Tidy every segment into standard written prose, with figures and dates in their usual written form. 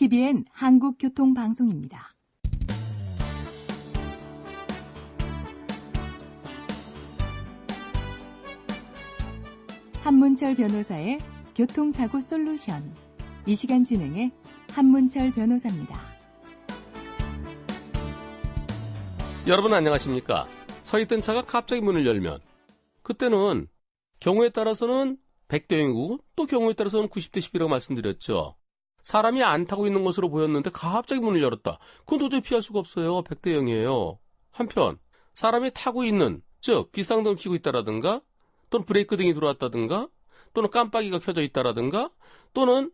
TBN 한국교통방송입니다. 한문철 변호사의 교통사고 솔루션. 이 시간 진행의 한문철 변호사입니다. 여러분 안녕하십니까? 서 있던 차가 갑자기 문을 열면 그때는 경우에 따라서는 100대 0이고 또 경우에 따라서는 90대 10이라고 말씀드렸죠. 사람이 안 타고 있는 것으로 보였는데 갑자기 문을 열었다. 그건 도저히 피할 수가 없어요. 100대 0이에요. 한편 사람이 타고 있는, 즉 비상등을 켜고 있다라든가 또는 브레이크 등이 들어왔다든가 또는 깜빡이가 켜져 있다라든가 또는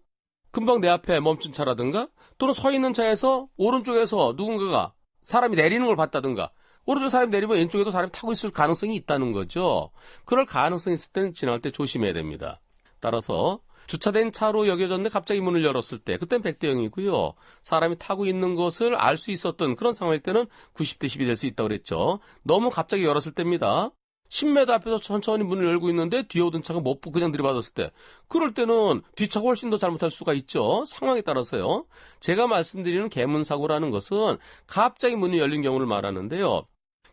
금방 내 앞에 멈춘 차라든가 또는 서 있는 차에서 오른쪽에서 누군가가 사람이 내리는 걸 봤다든가 오른쪽 사람이 내리면 왼쪽에도 사람이 타고 있을 가능성이 있다는 거죠. 그럴 가능성이 있을 때는 지나갈 때 조심해야 됩니다. 따라서 주차된 차로 여겨졌는데 갑자기 문을 열었을 때 그때는 100대 0이고요. 사람이 타고 있는 것을 알 수 있었던 그런 상황일 때는 90대 10이 될 수 있다고 그랬죠. 너무 갑자기 열었을 때입니다. 10m 앞에서 천천히 문을 열고 있는데 뒤에 오던 차가 못 보고 그냥 들이받았을 때 그럴 때는 뒷차가 훨씬 더 잘못할 수가 있죠. 상황에 따라서요. 제가 말씀드리는 개문사고라는 것은 갑자기 문이 열린 경우를 말하는데요.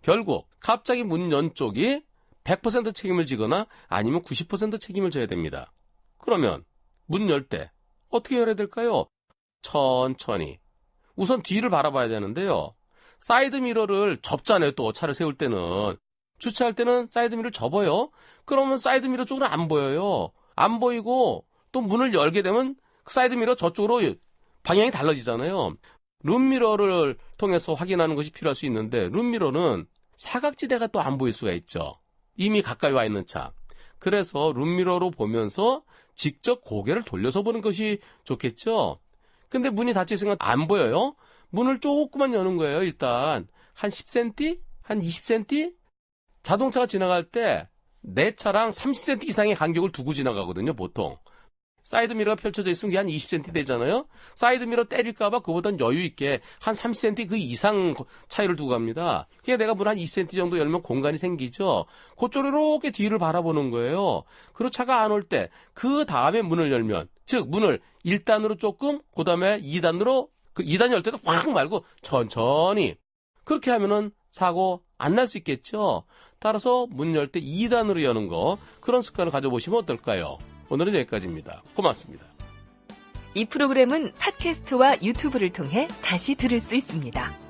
결국 갑자기 문 연 쪽이 100% 책임을 지거나 아니면 90% 책임을 져야 됩니다. 그러면 문 열 때 어떻게 열어야 될까요? 천천히. 우선 뒤를 바라봐야 되는데요. 사이드미러를 접잖아요. 또 차를 세울 때는. 주차할 때는 사이드미러를 접어요. 그러면 사이드미러 쪽으로 안 보여요. 안 보이고 또 문을 열게 되면 그 사이드미러 저쪽으로 방향이 달라지잖아요. 룸미러를 통해서 확인하는 것이 필요할 수 있는데 룸미러는 사각지대가 또 안 보일 수가 있죠. 이미 가까이 와 있는 차. 그래서 룸미러로 보면서 직접 고개를 돌려서 보는 것이 좋겠죠. 근데 문이 닫혀 있으면 안 보여요. 문을 조금만 여는 거예요. 일단 한 10cm? 한 20cm? 자동차가 지나갈 때 내 차랑 30cm 이상의 간격을 두고 지나가거든요. 보통. 사이드미러가 펼쳐져 있으면 그게 한 20cm 되잖아요. 사이드미러 때릴까봐 그보단 여유 있게 한 30cm 그 이상 차이를 두고 갑니다. 그게 내가 문 한 20cm 정도 열면 공간이 생기죠. 그쪽으로 이렇게 뒤를 바라보는 거예요. 그리고 차가 안 올 때 그 다음에 문을 열면, 즉 문을 1단으로 조금, 그 다음에 2단으로, 그 2단 열 때도 확 말고 천천히. 그렇게 하면은 사고 안 날 수 있겠죠. 따라서 문 열 때 2단으로 여는 거, 그런 습관을 가져보시면 어떨까요? 오늘은 여기까지입니다. 고맙습니다. 이 프로그램은 팟캐스트와 유튜브를 통해 다시 들을 수 있습니다.